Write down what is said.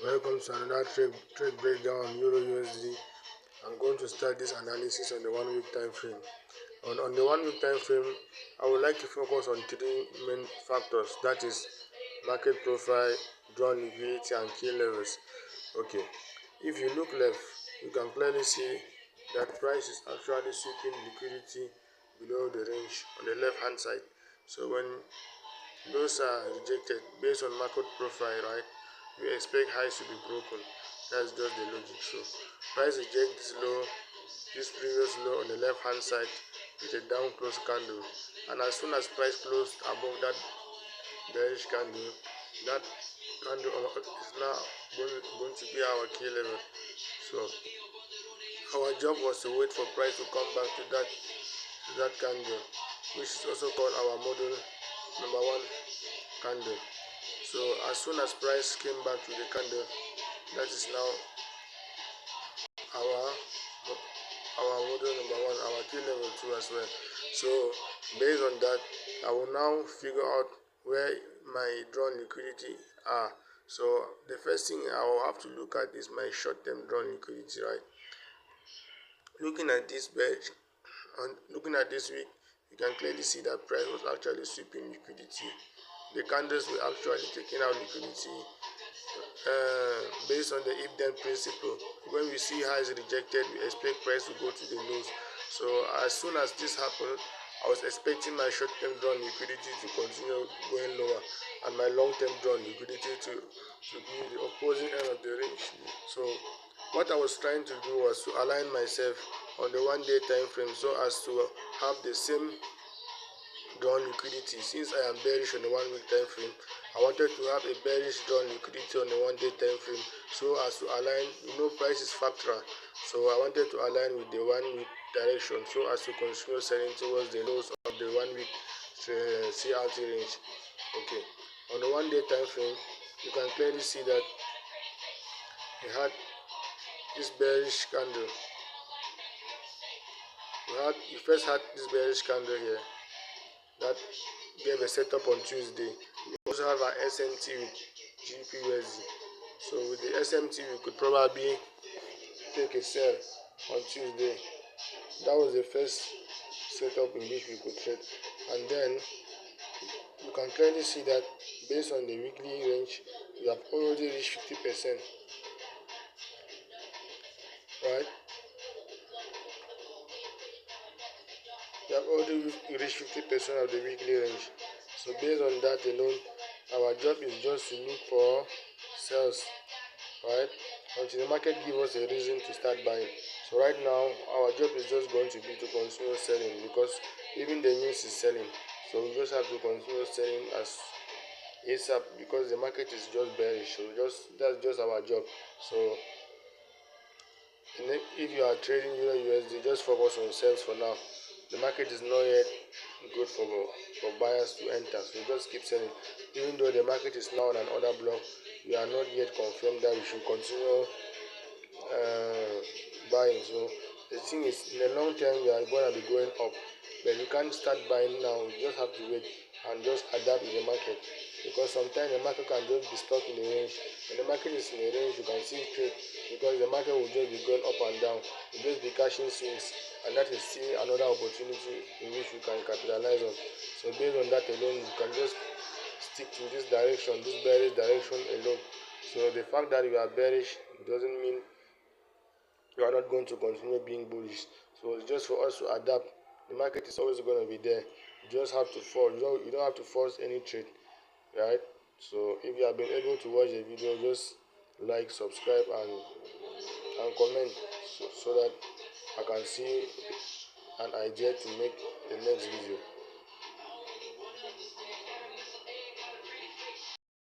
Welcome to another trade breakdown on EURUSD. I'm going to start this analysis on the 1 week time frame. On the 1 week time frame, I would like to focus on three main factors, that is market profile, drawn liquidity, and key levels. Okay, if you look left, you can clearly see that price is actually sweeping liquidity below the range on the left hand side. So when those are rejected based on market profile, right, we expect highs to be broken. That's just the logic. So price reject this previous low on the left hand side with a down close candle, and as soon as price closed above that bearish candle, that candle is now going to be our key level. So our job was to wait for price to come back to that candle, which is also called our model number 1 candle. So as soon as price came back to the candle, that is now our model number 1, our key level 2 as well. So based on that, I will now figure out where my drawn liquidity are. So the first thing I will have to look at is my short-term drawn liquidity, right? Looking at this bearish and looking at this week, you can clearly see that price was actually sweeping liquidity. The candles were actually taking out liquidity based on the if-then principle. When we see highs rejected, we expect price to go to the lows. So as soon as this happened, I was expecting my short-term drawn liquidity to continue going lower and my long-term drawn liquidity to be the opposing end of the range. So what I was trying to do was to align myself on the 1 day time frame so as to have the same drawn liquidity. Since I am bearish on the 1 week time frame, I wanted to have a bearish drawn liquidity on the 1 day time frame so as to align. Price is factor, so I wanted to align with the 1 week direction so as to continue selling towards the lows of the 1 week CRT range. Okay, on the 1 day time frame, you can clearly see that we had this bearish candle. We first had this bearish candle here that gave a setup on Tuesday. We also have our SMT with GPUSD. So with the SMT, we could probably take a sell on Tuesday. That was the first setup in which we could trade. And then you can clearly see that based on the weekly range, we have already reached 50%. Right? We have already reached 50% of the weekly range. So based on that alone, our job is just to look for sales, right, until the market gives us a reason to start buying. So right now, our job is just going to be to continue selling because even the news is selling. So we just have to continue selling as ASAP because the market is just bearish. So that's just our job. So if you are trading EURUSD, just focus on sales for now. The market is not yet good for buyers to enter, so just keep selling. Even though the market is now on an order block, we are not yet confirmed that we should continue buying. So the thing is, in the long term, we are going to be going up, but you can't start buying now. You just have to wait and just adapt with the market, because sometimes the market can just be stuck in the range. When the market is in the range, you can see trade because the market will just be going up and down. You just be cashing swings, and that is still another opportunity in which we can capitalize on. So based on that alone, you can just stick to this direction, this bearish direction alone. So the fact that you are bearish doesn't mean you are not going to continue being bullish. So it's just for us to adapt. The market is always going to be there. You just have to fall. You don't have to force any trade, right? So if you have been able to watch the video, just like, subscribe, and comment so that I can see an idea to make the next video.